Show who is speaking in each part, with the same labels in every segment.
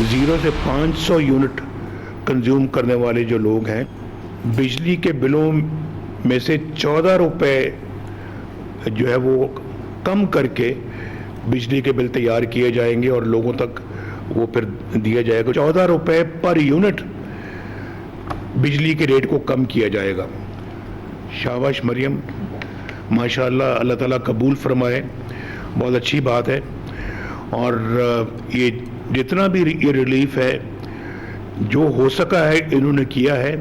Speaker 1: Zero से 500 unit consume करने वाले जो लोग हैं, बिजली के बिलों में से 14 रुपए जो है वो कम करके बिजली के बिल तैयार किए जाएंगे और लोगों तक वो फिर दिया जाएगा। 14 रुपए पर यूनिट बिजली के रेट को कम किया जाएगा। शाबाश मरियम, माशाअल्लाह, अल्लाह ताला कबूल फरमाए, बहुत अच्छी बात है। और ये जितना भी ये रिलीफ है जो हो सका है इन्होंने किया है।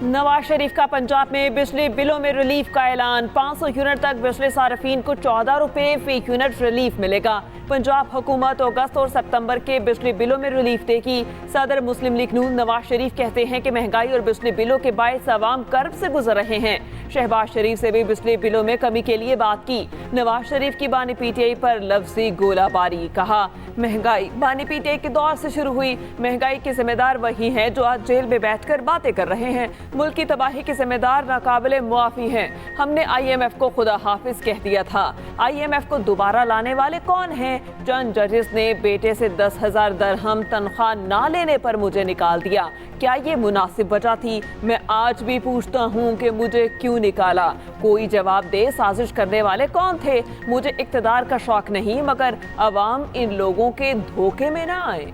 Speaker 2: नवाज शरीफ का पंजाब में बिजली बिलों में रिलीफ का ऐलान। 500 यूनिट तक बिजली सार्फिन को 14 रुपए फी यूनिट रिलीफ मिलेगा। पंजाब हुकूमत अगस्त और सितंबर के बिजली बिलों में रिलीफ देगी। सदर मुस्लिम लीग नून नवाज शरीफ कहते हैं कि महंगाई और बिजली बिलों के बायस अवाम कर्ब से गुजर रहे हैं। शहबाज शरीफ से भी बिजली बिलों में कमी के लिए बात की। नवाज शरीफ की बानी पीटीआई पर लफ्जी गोलाबारी। कहा, महंगाई बानी पीटीआई के दौर से शुरू हुई। महंगाई के जिम्मेदार वही हैं जो आज जेल में बैठकर बातें कर रहे हैं। मुल्क की तबाही के जिम्मेदार नाकाबिले मुआफी हैं। हमने IMF को खुदा हाफिज कह दिया था। IMF को दोबारा लाने वाले कौन हैं? चंद जजेस ने बेटे से 10,000 दरहम तनख्वाह ना लेने पर मुझे निकाल दिया। क्या ये मुनासिब वजह थी? मैं आज भी पूछता हूँ कि मुझे क्यों निकाला? कोई जवाब दे। साजिश करने वाले कौन थे? मुझे इक्तदार का शौक नहीं, मगर अवाम इन लोगों के धोखे में ना आए।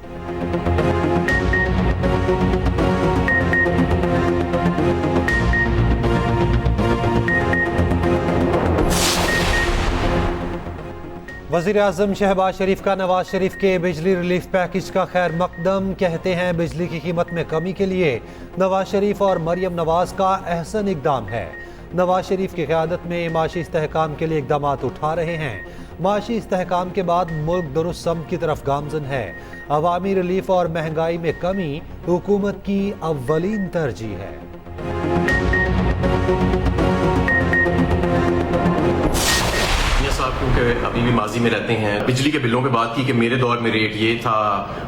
Speaker 3: वज़ीर-ए-आज़म शहबाज शरीफ का नवाज शरीफ के बिजली रिलीफ पैकेज का खैर मकदम। कहते हैं बिजली की कीमत में कमी के लिए नवाज शरीफ और मरियम नवाज का अहसन इकदाम है। नवाज शरीफ की क़यादत में माशी इस्तेहकाम के लिए इकदाम उठा रहे हैं। माशी इस्तेहकाम के बाद मुल्क दुरुस्त सम की तरफ गामजन है। अवामी रिलीफ और महंगाई में कमी हुकूमत की अव्वलीन तरजीह है।
Speaker 4: क्योंकि अभी भी माजी में रहते हैं, बिजली के बिलों पे बात की कि मेरे दौर में रेट ये था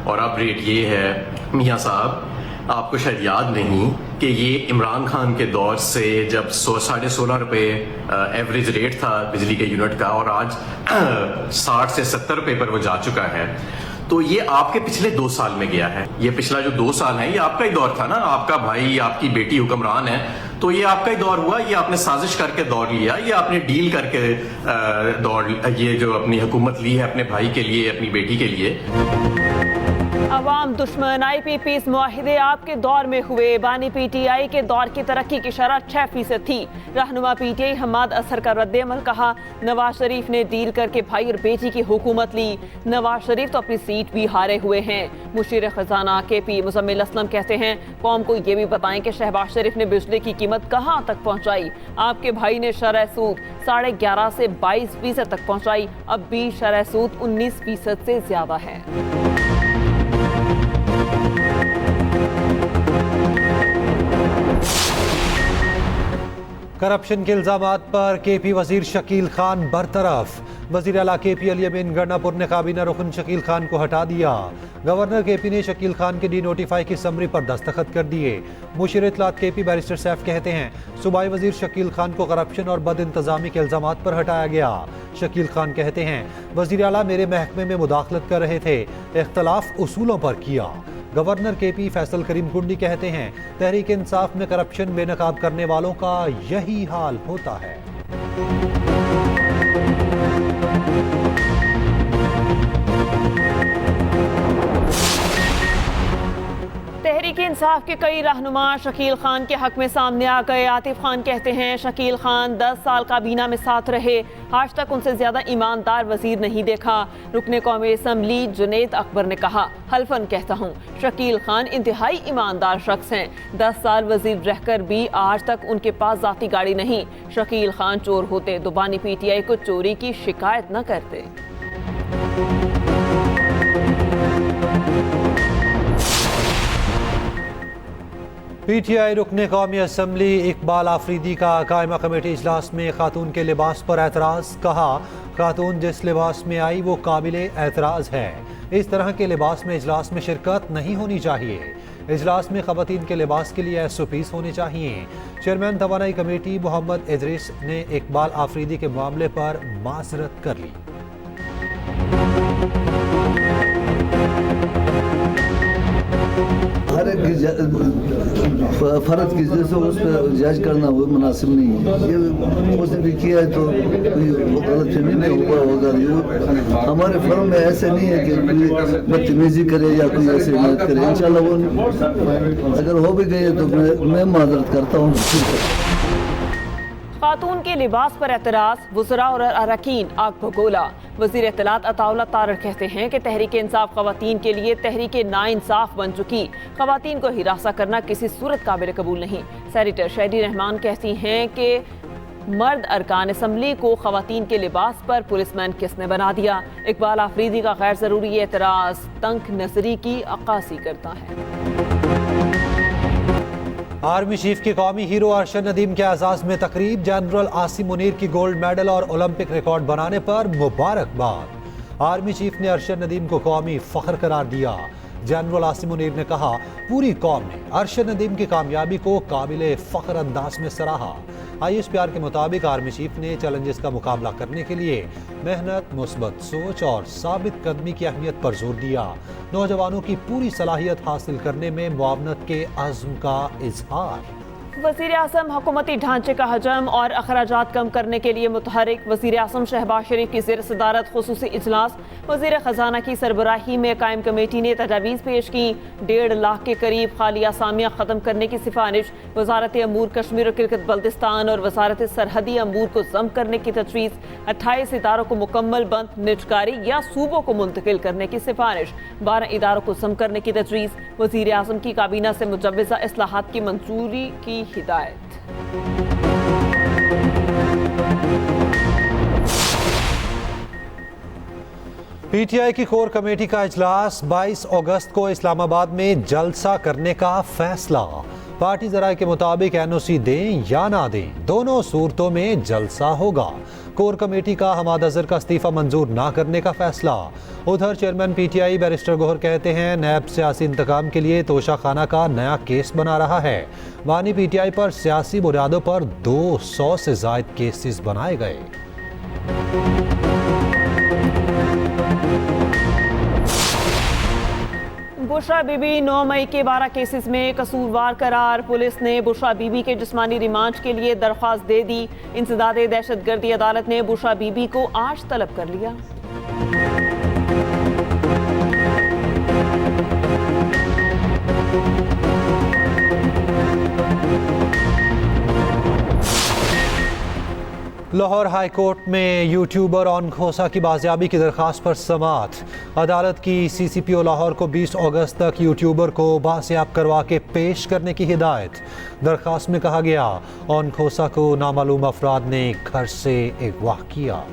Speaker 4: और अब रेट ये है। मियाँ साहब, आपको शायद याद नहीं कि ये इमरान खान के दौर से जब 16.5 रुपए एवरेज रेट था बिजली के यूनिट का और आज 60 से 70 रुपए पर वो जा चुका है। तो ये आपके पिछले 2 साल में गया है। ये पिछला जो 2 साल है ये आपका ही दौर था ना। आपका भाई, आपकी बेटी हुक्मरान है, तो ये आपका ही दौर हुआ। ये आपने साजिश करके दौर लिया, ये आपने डील करके ये जो अपनी हुकूमत ली है अपने भाई के लिए, अपनी बेटी के लिए।
Speaker 2: अवाम दुश्मन IPPs मुआहिदे आपके दौर में हुए। बानी PTI के दौर की तरक्की की शरह 6% थी। रहनुमा PTI हम्माद असर का रद्द-ए-अमल। कहा, नवाज शरीफ ने डील करके भाई और बेटी की हुकूमत ली। नवाज शरीफ तो अपनी सीट भी हारे हुए हैं। मुशीर खजाना KP मुजम्मिल असलम कहते हैं, कौम को ये भी बताएं कि शहबाज शरीफ ने बिजली की कीमत कहाँ तक पहुँचाई। आपके भाई ने शरह सूद 11.5 से 22% तक पहुँचाई। अब भी शरह सूद 19% से ज्यादा है।
Speaker 3: करप्शन के इल्जामात पर KP वजीर शकील खान बरतरफ। वजीर आला KP अली अमीन गन्नापुर ने काबीना रुकन शकील खान को हटा दिया। गवर्नर KP ने शकील खान के डी-नोटिफाई की समरी पर दस्तखत कर दिए। मुशीर इत्तलात KP बैरिस्टर सैफ कहते हैं, सूबाई वजीर शकील खान को करप्शन और बद इंतजामी के इल्जामात पर हटाया गया। शकील खान कहते हैं, वजीर आला मेरे महकमे में मुदाखलत कर रहे थे, इख्तलाफ उसूलों पर किया। गवर्नर KP फैसल करीम कुंडी कहते हैं, तहरीक इंसाफ में करप्शन बेनकाब करने वालों का यही हाल होता है।
Speaker 2: तहरीक इंसाफ के कई रहनुमा शकील खान के हक में सामने आ गए। आतिफ खान कहते हैं, शकील खान 10 साल काबीना में साथ रहे, आज तक उनसे ज्यादा ईमानदार वजीर नहीं देखा। रुकने कौमी असम्बली जुनैद अकबर ने कहा, हल्फन कहता हूँ, शकील खान इंतहाई ईमानदार शख्स हैं। 10 साल वजीर रहकर भी आज तक उनके पास जाती गाड़ी नहीं। शकील खान चोर होते तो बानी PTI को चोरी की शिकायत न करते।
Speaker 3: PTI रुकने कौमी असम्बली इकबाल आफरीदी का कायमा कमेटी इजलास में खातून के लिबास पर एतराज़। कहा, खातून जिस लिबास में आई वो काबिल एतराज़ है। इस तरह के लिबास में इजलास में शिरकत नहीं होनी चाहिए। इजलास में खवातीन के लिबास के लिए SOPs होने चाहिए। चेयरमैन तवानाई कमेटी मोहम्मद इदरीस ने इकबाल आफरीदी के मामले पर माजरत कर ली।
Speaker 5: हर एक फर्द की जैसे उस पर जज करना वो मुनासिब नहीं है। ये उसने भी किया है तो कोई गलत फहमी में हुआ होगा। ये हमारे फर्म में ऐसे नहीं है कि कोई बदतमीजी करे या कोई ऐसे मदद करे। इंशाल्लाह वो अगर हो भी गए तो मैं माजरत करता हूँ।
Speaker 2: खातून के लिबास पर एतराज़, वज़रा और अरकान आग भगोला। वज़ीर इत्तलात अताउल्लाह तारड़ कहते हैं कि तहरीक इंसाफ खवातीन के लिए तहरीक नाइंसाफ बन चुकी। खवातीन को हिरासा करना किसी सूरत काबिल कबूल नहीं। सेनेटर शहरी रहमान कहती हैं कि मर्द अरकान असम्बली को खवातीन के लिबास पर पुलिसमैन किसने बना दिया। इकबाल आफरीदी का गैर ज़रूरी एतराज़ तंग नजरी की अक्कासी करता है।
Speaker 3: आर्मी चीफ के कौमी हीरो अरशद नदीम के एजाज में तकरीब। जनरल आसिम मुनीर की गोल्ड मेडल और ओलंपिक रिकॉर्ड बनाने पर मुबारकबाद। आर्मी चीफ ने अरशद नदीम को कौमी फख्र करार दिया। जनरल आसिम मुनीर ने कहा, पूरी कौम ने अरशद नदीम की कामयाबी को काबिल फख्र अंदाज में सराहा। ISPR के मुताबिक आर्मी चीफ ने चैलेंजेस का मुकाबला करने के लिए मेहनत, मुस्बत सोच और साबित कदमी की अहमियत पर जोर दिया। नौजवानों की पूरी सलाहियत हासिल करने में मुआवनत के अज़्म का इजहार।
Speaker 2: वज़ीर आज़म हुकूमती ढांचे का हजम और अखराजात कम करने के लिए मुतहरिक। वज़ीर आज़म शहबाज शरीफ की ज़ेर सदारत खुसूसी इजलास। वज़ीर ख़जाना की सरबराही में कायम कमेटी ने तजावीज़ पेश की। 1.5 लाख के करीब खाली आसामियाँ ख़त्म करने की सिफारिश। वजारत अमूर कश्मीर और किलकत बल्तिस्तान और वजारत सरहदी अमूर को ज़म करने की तजवीज़। 28 इदारों को मुकम्मल बंद, निजकारी या सूबों को मुंतकिल करने की सिफारिश। 12 इदारों को ज़म करने की तजवीज़। वज़ीर आज़म की काबीना से मुजव्वज़ा इस्लाहात की मंजूरी की हिदायत।
Speaker 3: PTI की कोर कमेटी का इजलास। 22 अगस्त को इस्लामाबाद में जलसा करने का फैसला। पार्टी जराये के मुताबिक NOC दें या ना दें, दोनों सूरतों में जलसा होगा। कोर कमेटी का हमाद अजहर का इस्तीफा मंजूर ना करने का फैसला। उधर चेयरमैन PTI बैरिस्टर गौहर कहते हैं, नैब सियासी इंतकाम के लिए तोशा खाना का नया केस बना रहा है। बानी PTI पर सियासी बुनियादों पर 200 से जायद केसेस बनाए गए।
Speaker 2: बुशरा बीबी 9 मई के 12 केसेस में कसूरवार करार। पुलिस ने बुशरा बीबी के जिस्मानी रिमांड के लिए दरख्वास्त दे दी। इंसदादे दहशतगर्दी अदालत ने बुशरा बीबी को आज तलब कर लिया।
Speaker 3: लाहौर हाई कोर्ट में यूट्यूबर ऑन खोसा की बाजियाबी की दरख्वास्त पर समाअत। अदालत की CCPO लाहौर को 20 अगस्त तक यूट्यूबर को बाजियाब करवा के पेश करने की हिदायत। दरख्वास्त में कहा गया, ऑन खोसा को नामालूम अफराद ने घर से अगवा किया।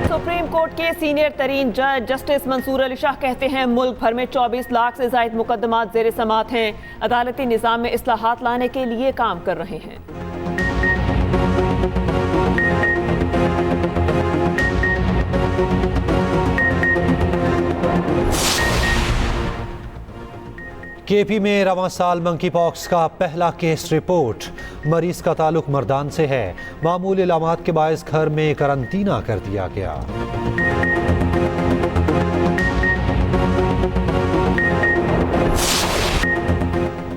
Speaker 2: सुप्रीम कोर्ट के सीनियर तरीन जज जस्टिस मंसूर अली शाह कहते हैं, मुल्क भर में 24 लाख से जायद मुकदमात ज़ेर समाअत हैं। अदालती निज़ाम में इस्लाहात लाने के लिए काम कर रहे हैं।
Speaker 3: KP में रवां साल मंकी पॉक्स का पहला केस रिपोर्ट। मरीज का ताल्लुक मर्दान से है। मामूली इलामात के बायस घर में करंटीना कर दिया गया।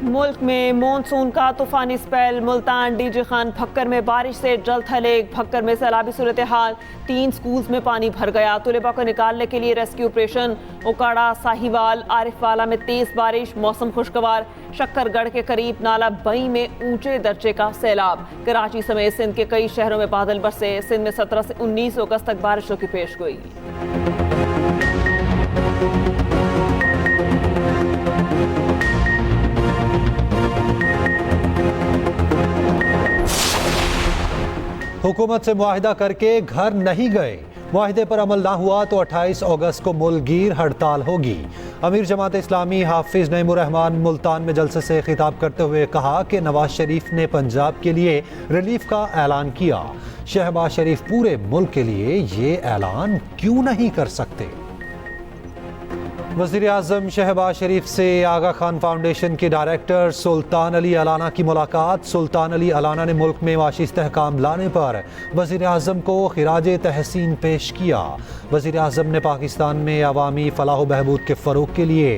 Speaker 2: मुल्क में मॉनसून का तूफानी स्पेल। मुल्तान, DG खान, भक्कर में बारिश से जल थले। भक्कर में सैलाबी सूरत हाल। 3 स्कूल्स में पानी भर गया। तलबा को निकालने के लिए रेस्क्यू ऑपरेशन। ओकाड़ा, साहिवाल, आरिफवाला में तेज बारिश। मौसम खुशगवार। शक्करगढ़ के करीब नाला बई में ऊंचे दर्जे का सैलाब। कराची समेत सिंध के कई शहरों में बादल बरसे। सिंध में 17 से 19 अगस्त तक बारिशों की पेशगोई।
Speaker 3: हुकूमत से मुआहिदा करके घर नहीं गए। मुआहिदे पर अमल ना हुआ तो 28 अगस्त को मुल्कगीर हड़ताल होगी। अमीर जमात इस्लामी हाफिज नईमुर रहमान मुल्तान में जलसे से खिताब करते हुए कहा कि नवाज शरीफ ने पंजाब के लिए रिलीफ का ऐलान किया। शहबाज शरीफ पूरे मुल्क के लिए ये ऐलान क्यों नहीं कर सकते। वज़ीर-ए-आज़म शहबाज शरीफ से आगा खान फाउंडेशन के डायरेक्टर सुल्तान अली अलाना की मुलाकात। सुल्तान अली अलाना ने मुल्क में माशी इस्तेहकाम लाने पर वज़ीर-ए-आज़म को खिराज तहसीन पेश किया। वज़ीर-ए-आज़म ने पाकिस्तान में अवामी फलाह बहबूद के फ़रोग़ के लिए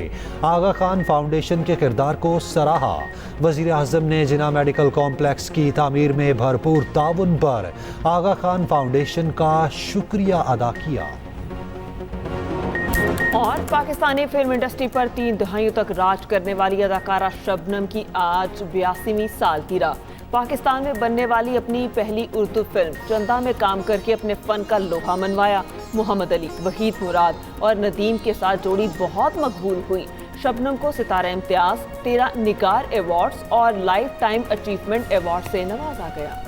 Speaker 3: आगा खान फाउंडेशन के किरदार को सराहा। वज़ीर-ए-आज़म ने जिना मेडिकल कॉम्प्लेक्स की तामीर में भरपूर ताउन पर आगा खान फाउंडेशन का शुक्रिया अदा किया।
Speaker 2: और पाकिस्तानी फिल्म इंडस्ट्री पर 3 दहाइयों तक राज करने वाली अदाकारा शबनम की आज 82वीं सालगिरह। पाकिस्तान में बनने वाली अपनी पहली उर्दू फिल्म चंदा में काम करके अपने फन का लोहा मनवाया। मोहम्मद अली, वहीद मुराद और नदीम के साथ जोड़ी बहुत मकबूल हुई। शबनम को सितारा इम्तियाज, 13 निगार अवार्ड्स और लाइफ टाइम अचीवमेंट अवार्ड से नवाजा गया।